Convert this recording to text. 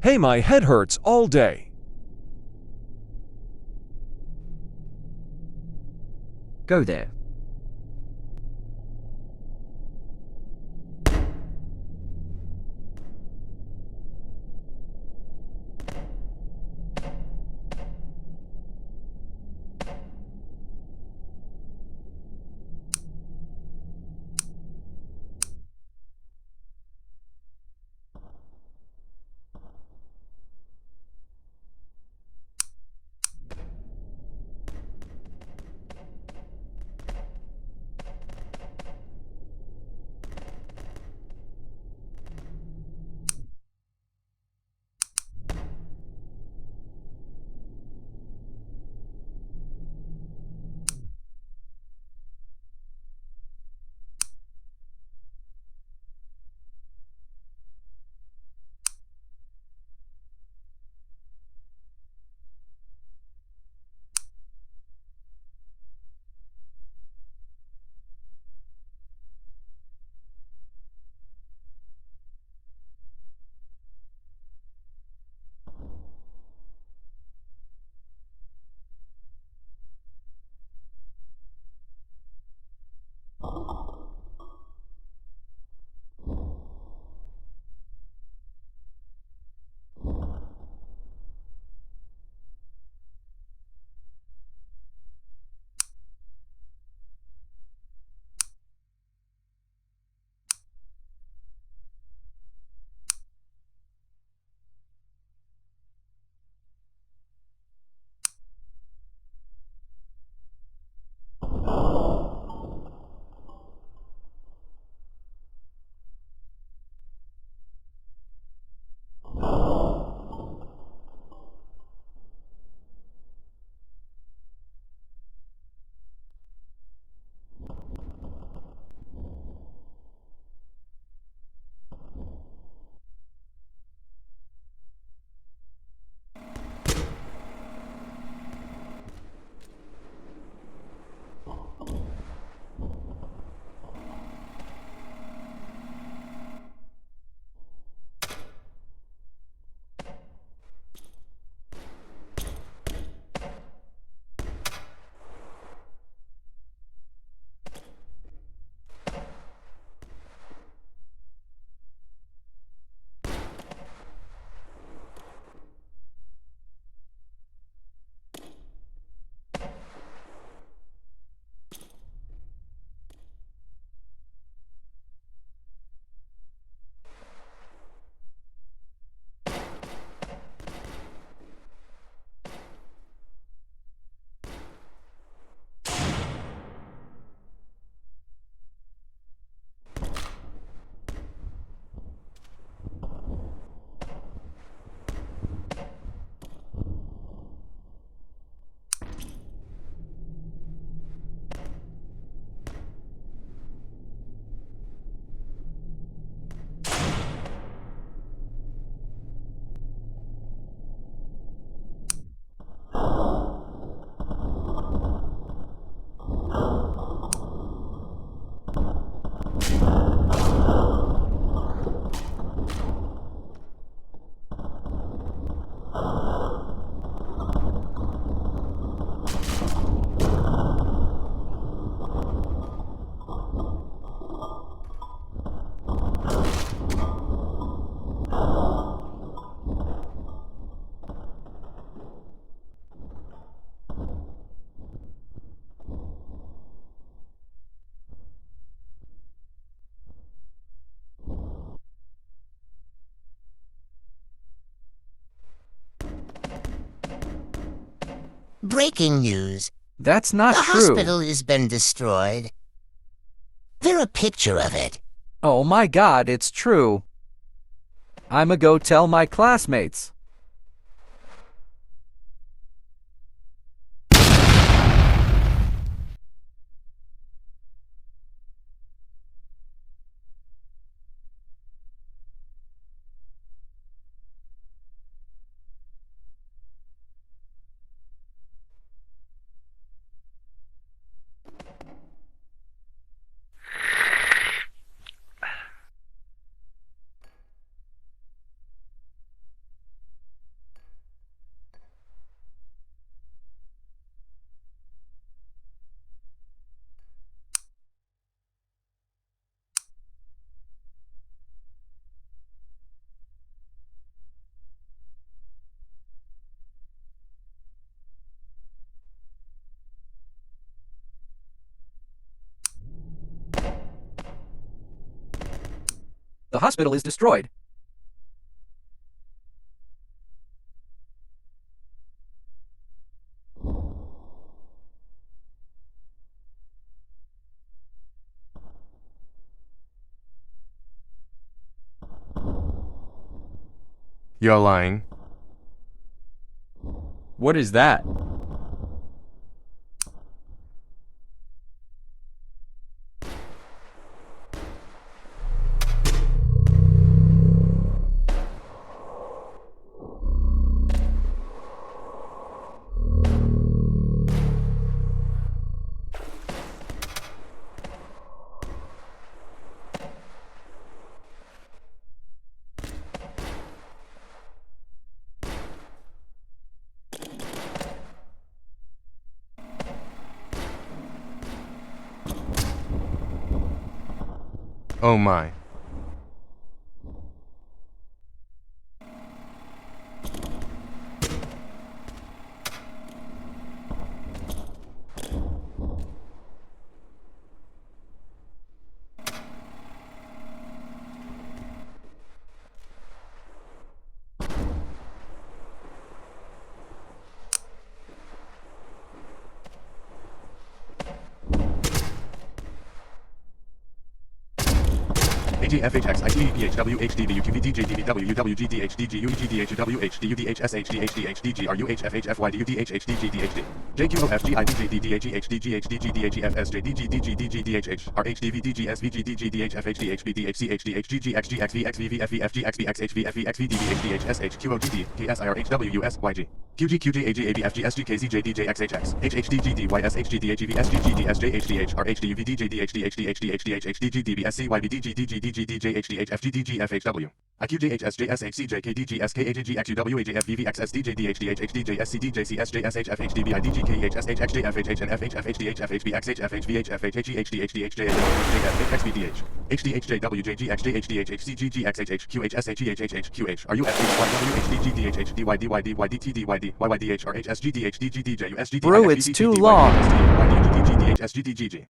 Hey, my head hurts all day. Go there. Breaking news. That's not The true. hospital has been destroyed. There's a picture of it. Oh my God, it's true. I'ma go tell my classmates. The hospital is destroyed. You're lying. What is that? Oh my. AGFHX ITEPHW HDV UQV DJDVW UWG DHDG UEG DHW HDUDH SHDH DHDG RUHFHFY DUDH HDG DHD JQOFG IDG DDHE HDG HDG DHEF SJDG DG DG DHH RHDV DG SVG DG DHFH DHB DHC HD HGG XG XV XVV FV FG XV XHV FV XV DV HDH SH QOGD KSIR HW US YG QG QJ AG AB FG SG KZ JDJ XHX HHDG DY SHG DHEV SGG DSJ HDH RHDUV DJ DHD HD HD HDH HDG DB SCYB DG DG DG DJ HDH FGDG FHW IQJH SJ SHCJ KDG SKAJG XUW AJF VVX SDJ DHDH HDJ SCDJ CSJ SHF HDB IDG KH SH XJ FHH and FHF HDH FHB XH FHVH FHE HD HDH JF XVDH HDHJ WJG XJ HDH HCGG XHH QH SHEHH QH RUFDYW HDG DHH DY DY DY DT DYD YYDH RHSG DHDG DJ USG Bro, it's too long. DG DH SGDGG